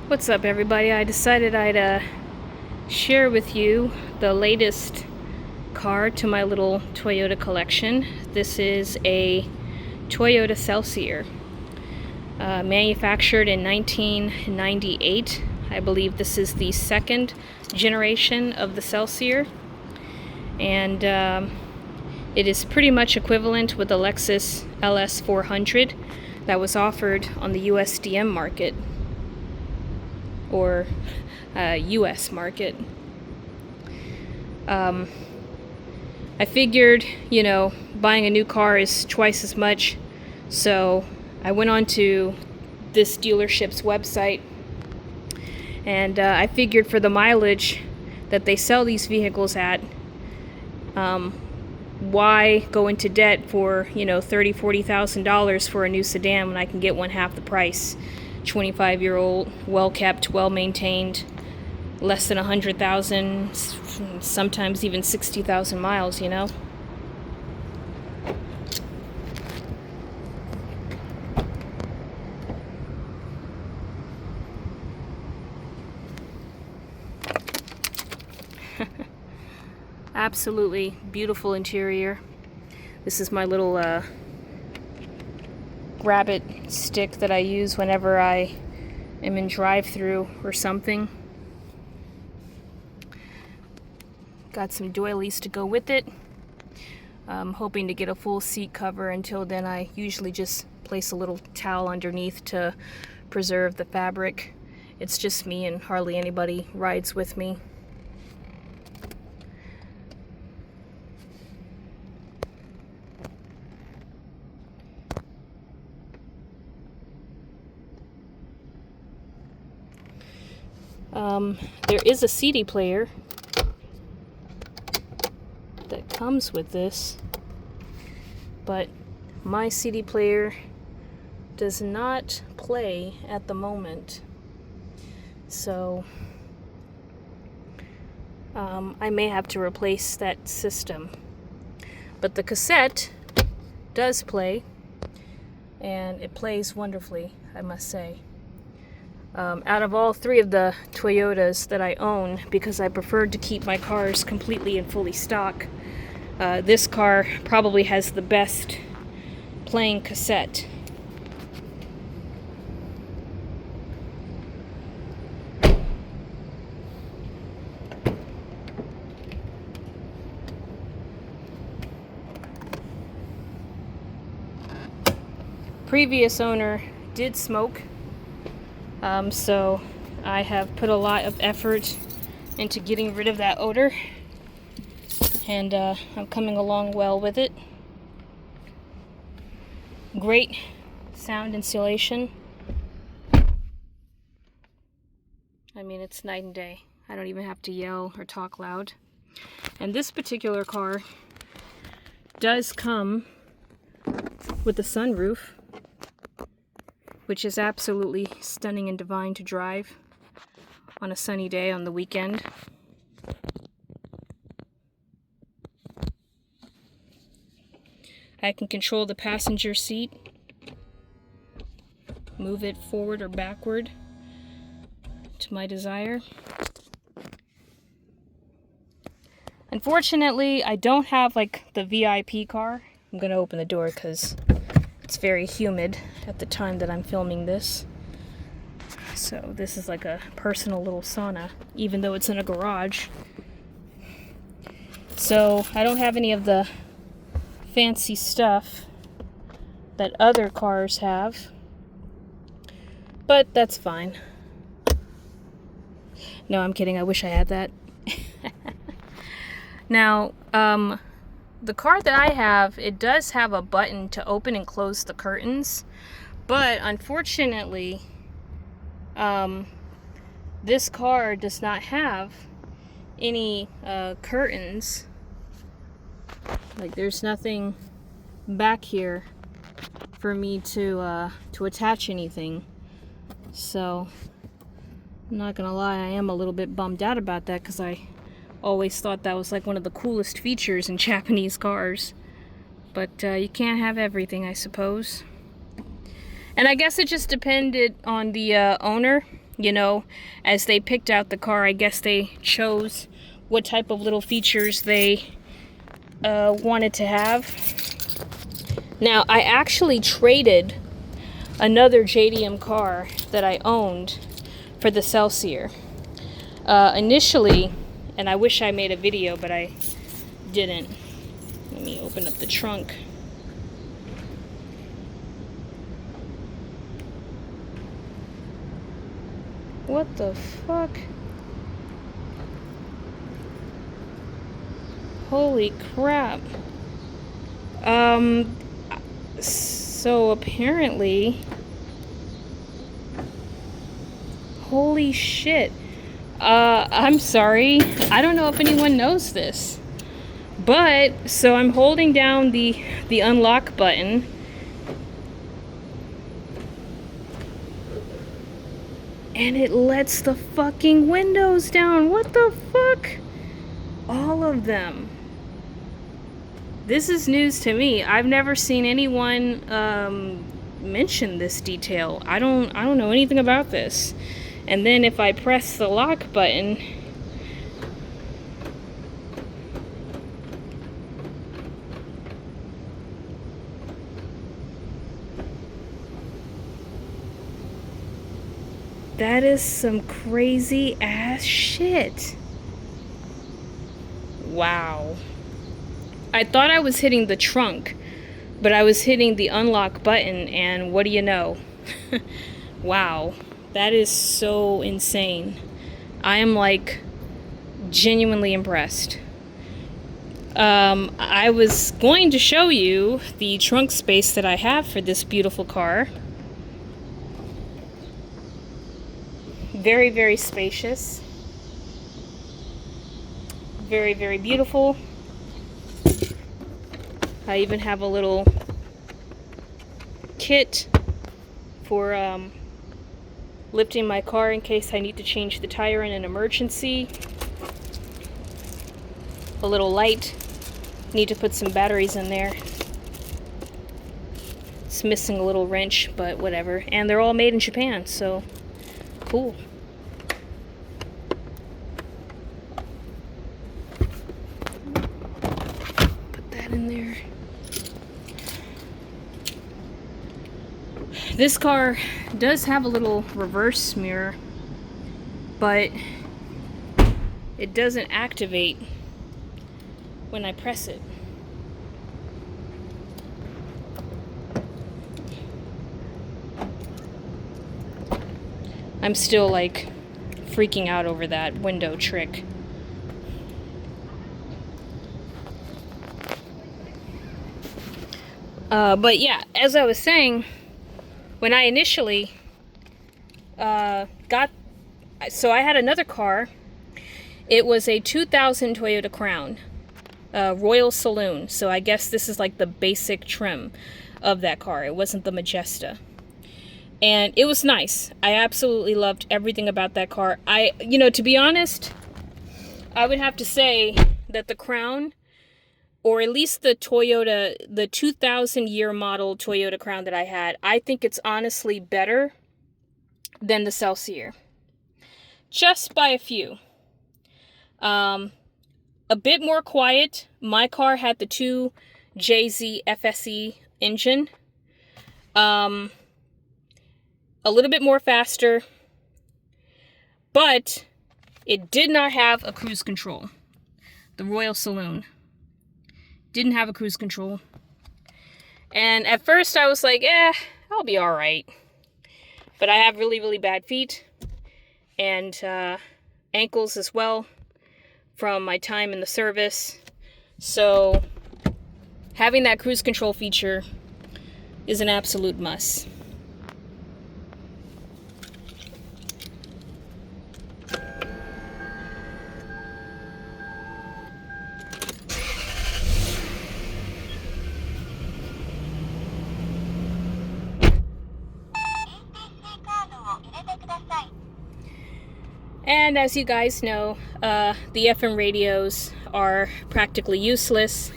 What's up, everybody? I decided I'd share with you the latest car to my little Toyota collection. This is a Toyota Celsior, manufactured in 1998. I believe this is the second generation of the Celsior, and it is pretty much equivalent with the Lexus LS400 that was offered on the USDM market, or US market. I figured, buying a new car is twice as much, so I went on to this dealership's website, and I figured for the mileage that they sell these vehicles at, why go into debt for $30,000-$40,000 for a new sedan when I can get one half the price? 25-year-old, well-kept, well-maintained, less than 100,000, sometimes even 60,000 miles, Absolutely beautiful interior. This is my little rabbit stick that I use whenever I am in drive-through or something. Got some doilies to go with it. I'm hoping to get a full seat cover. Until then, I usually just place a little towel underneath to preserve the fabric. It's just me and hardly anybody rides with me. There is a CD player that comes with this, but my CD player does not play at the moment, so I may have to replace that system. But the cassette does play, and it plays wonderfully, I must say. Out of all three of the Toyotas that I own, because I preferred to keep my cars completely and fully stock, this car probably has the best playing cassette. Previous owner did smoke. So I have put a lot of effort into getting rid of that odor, and I'm coming along well with it. Great sound insulation. I mean, it's night and day. I don't even have to yell or talk loud. And this particular car does come with a sunroof, which is absolutely stunning and divine to drive on a sunny day on the weekend. I can control the passenger seat, move it forward or backward to my desire. Unfortunately, I don't have like the VIP car. I'm gonna open the door because it's very humid at the time that I'm filming this. So this is like a personal little sauna, even though it's in a garage. So I don't have any of the fancy stuff that other cars have, but that's fine. No, I'm kidding. I wish I had that. Now, the car that I have, it does have a button to open and close the curtains, but unfortunately, this car does not have any curtains. Like, there's nothing back here for me to attach anything. So, I'm not gonna lie, I am a little bit bummed out about that, because I always thought that was like one of the coolest features in Japanese cars. But you can't have everything, I suppose. And I guess it just depended on the owner. You know, as they picked out the car, I guess they chose what type of little features they wanted to have. Now, I actually traded another JDM car that I owned for the Celsior. Initially, and I wish I made a video, but I didn't. Let me open up the trunk. What the fuck? Holy crap. So apparently, holy shit. I'm sorry. I don't know if anyone knows this. But, so I'm holding down the unlock button. And it lets the fucking windows down. What the fuck? All of them. This is news to me. I've never seen anyone mention this detail. I don't know anything about this. And then if I press the lock button, that is some crazy ass shit. Wow. I thought I was hitting the trunk, but I was hitting the unlock button, and what do you know? Wow. That is so insane. I am like genuinely impressed. I was going to show you the trunk space that I have for this beautiful car. Very, very spacious. Very, very beautiful. I even have a little kit for lifting my car in case I need to change the tire in an emergency. A little light. Need to put some batteries in there. It's missing a little wrench, but whatever. And they're all made in Japan, so cool. Put that in there. This car does have a little reverse mirror, but it doesn't activate when I press it. I'm still like freaking out over that window trick. But yeah, as I was saying, when I initially so I had another car. It was a 2000 Toyota Crown, Royal Saloon. So I guess this is like the basic trim of that car. It wasn't the Majesta. And it was nice. I absolutely loved everything about that car. To be honest, I would have to say that the Crown, or at least the Toyota, the 2000 year model Toyota Crown that I had, I think it's honestly better than the Celsior. Just by a few. A bit more quiet. My car had the 2JZ FSE engine. A little bit more faster. But it did not have a cruise control. The Royal Saloon didn't have a cruise control. And at first I was like, I'll be alright. But I have really, really bad feet. And ankles as well from my time in the service. So having that cruise control feature is an absolute must. And as you guys know, the FM radios are practically useless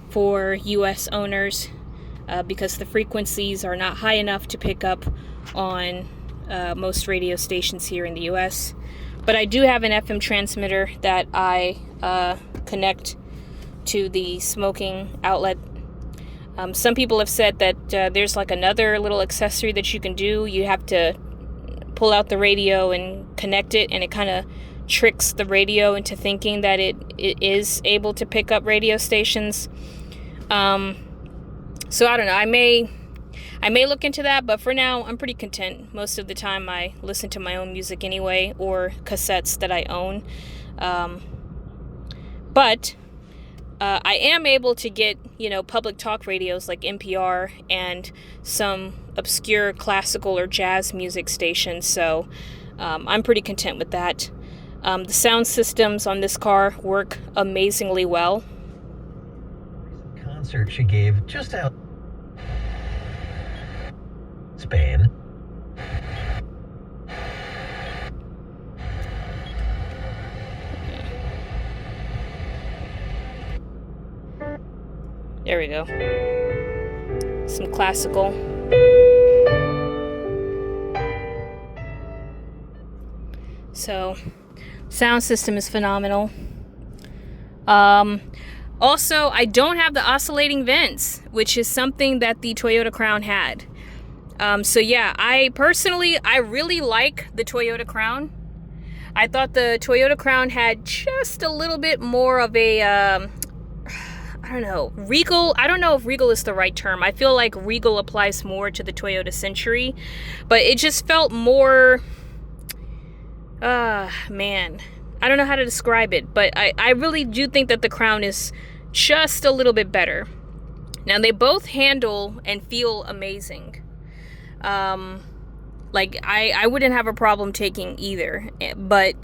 for US owners because the frequencies are not high enough to pick up on most radio stations here in the US. But I do have an FM transmitter that I connect to the smoking outlet. Some people have said that there's like another little accessory that you can do. You have to pull out the radio and connect it, and it kind of tricks the radio into thinking that it is able to pick up radio stations. So I don't know. I may look into that, but for now, I'm pretty content. Most of the time, I listen to my own music anyway, or cassettes that I own. But I am able to get, public talk radios like NPR and some obscure classical or jazz music stations. So I'm pretty content with that. The sound systems on this car work amazingly well. Concert she gave just out Spain. There we go. Some classical. So, sound system is phenomenal. Also, I don't have the oscillating vents, which is something that the Toyota Crown had. So yeah, I really like the Toyota Crown. I thought the Toyota Crown had just a little bit more of a, I don't know, regal. I don't know if regal is the right term. I feel like regal applies more to the Toyota Century, but it just felt more, man, I don't know how to describe it, but I really do think that the Crown is just a little bit better. Now, they both handle and feel amazing. Like, I wouldn't have a problem taking either, but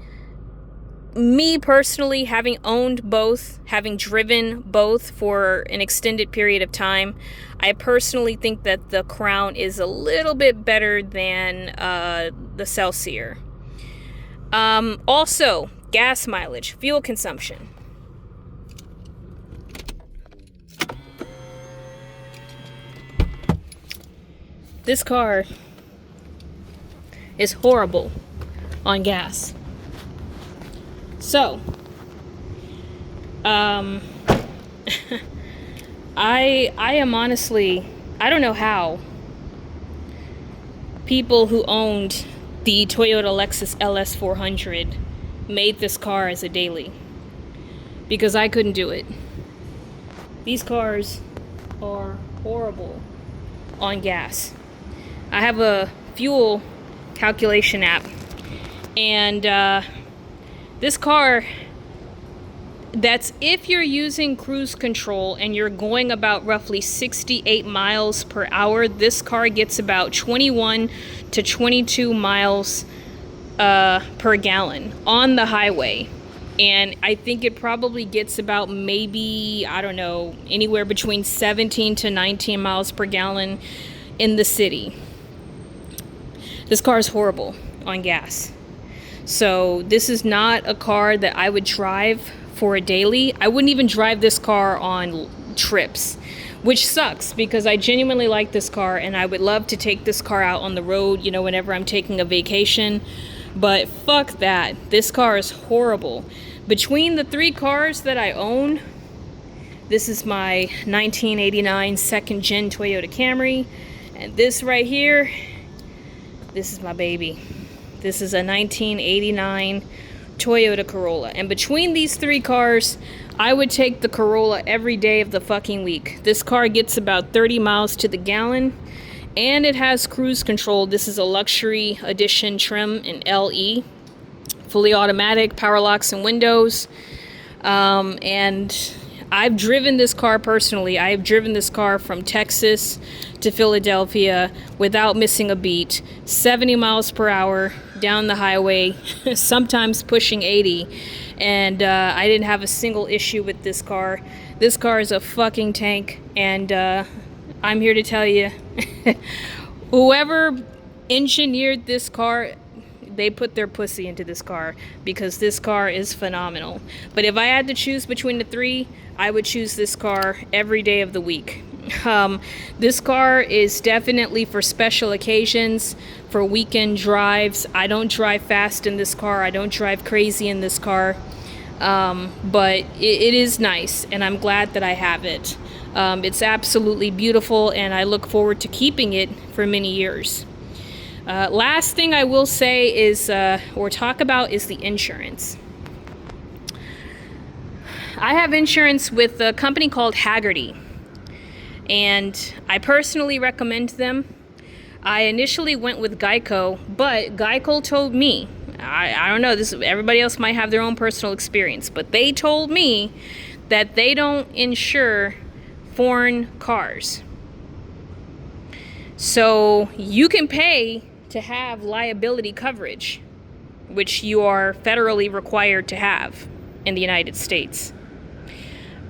me personally, having owned both, having driven both for an extended period of time, I personally think that the Crown is a little bit better than the Celsior. Also, gas mileage, fuel consumption. This car is horrible on gas. So, I am honestly, I don't know how people who owned the Toyota Lexus LS 400 made this car as a daily, because I couldn't do it. These cars are horrible on gas. I have a fuel calculation app, and this car, that's if you're using cruise control and you're going about roughly 68 miles per hour, this car gets about 21 to 22 miles per gallon on the highway. And I think it probably gets about maybe, I don't know, anywhere between 17 to 19 miles per gallon in the city. This car is horrible on gas. So this is not a car that I would drive for a daily. I wouldn't even drive this car on trips, which sucks because I genuinely like this car and I would love to take this car out on the road, whenever I'm taking a vacation. But fuck that. This car is horrible. Between the 3 cars that I own, this is my 1989 second gen Toyota Camry, and this right here, this is my baby. This is a 1989 Toyota Corolla. And between these 3 cars, I would take the Corolla every day of the fucking week. This car gets about 30 miles to the gallon, and it has cruise control. This is a luxury edition trim in LE. Fully automatic, power locks and windows. And I've driven this car personally. I have driven this car from Texas to Philadelphia without missing a beat. 70 miles per hour down the highway, sometimes pushing 80. And I didn't have a single issue with this car. This car is a fucking tank. And I'm here to tell you, whoever engineered this car, they put their pussy into this car, because this car is phenomenal. But if I had to choose between the 3, I would choose this car every day of the week. This car is definitely for special occasions, for weekend drives. I don't drive fast in this car. I don't drive crazy in this car. But it is nice, and I'm glad that I have it. It's absolutely beautiful, and I look forward to keeping it for many years. Last thing I will say is, or talk about, is the insurance. I have insurance with a company called Haggerty, and I personally recommend them. I initially went with Geico, but Geico told me, I don't know, everybody else might have their own personal experience, but they told me that they don't insure foreign cars. So you can pay to have liability coverage, which you are federally required to have in the United States.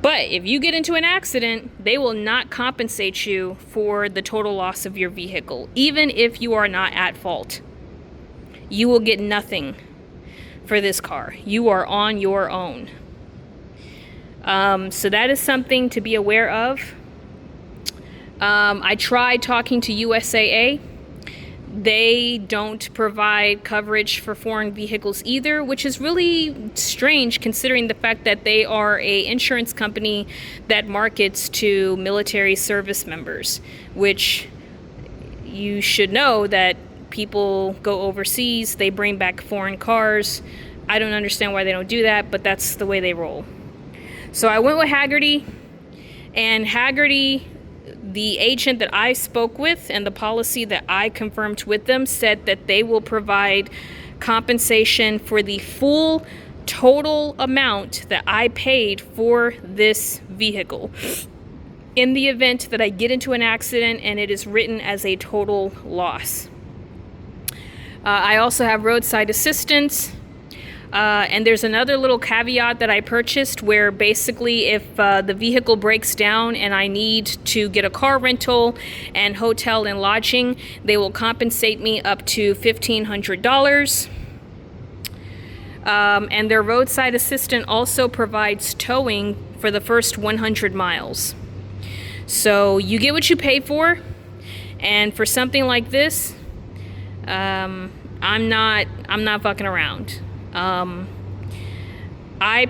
But if you get into an accident, they will not compensate you for the total loss of your vehicle, even if you are not at fault. You will get nothing for this car. You are on your own. So that is something to be aware of. I tried talking to USAA. They don't provide coverage for foreign vehicles either, which is really strange considering the fact that they are an insurance company that markets to military service members, which you should know that people go overseas, they bring back foreign cars. I don't understand why they don't do that, but that's the way they roll. So I went with Haggerty, and Haggerty, the agent that I spoke with and the policy that I confirmed with them, said that they will provide compensation for the full total amount that I paid for this vehicle in the event that I get into an accident and it is written as a total loss. I also have roadside assistance. And there's another little caveat that I purchased where basically if the vehicle breaks down and I need to get a car rental and hotel and lodging, they will compensate me up to $1,500. And their roadside assistant also provides towing for the first 100 miles. So you get what you pay for. And for something like this, I'm not fucking around. I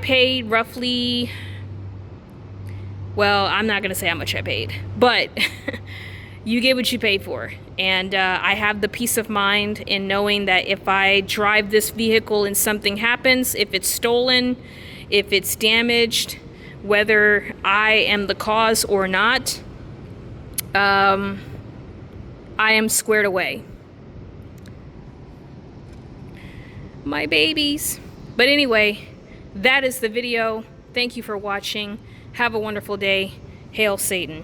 paid roughly, well, I'm not going to say how much I paid, but you get what you pay for. And I have the peace of mind in knowing that if I drive this vehicle and something happens, if it's stolen, if it's damaged, whether I am the cause or not, I am squared away. My babies. But anyway, that is the video. Thank you for watching. Have a wonderful day. Hail Satan.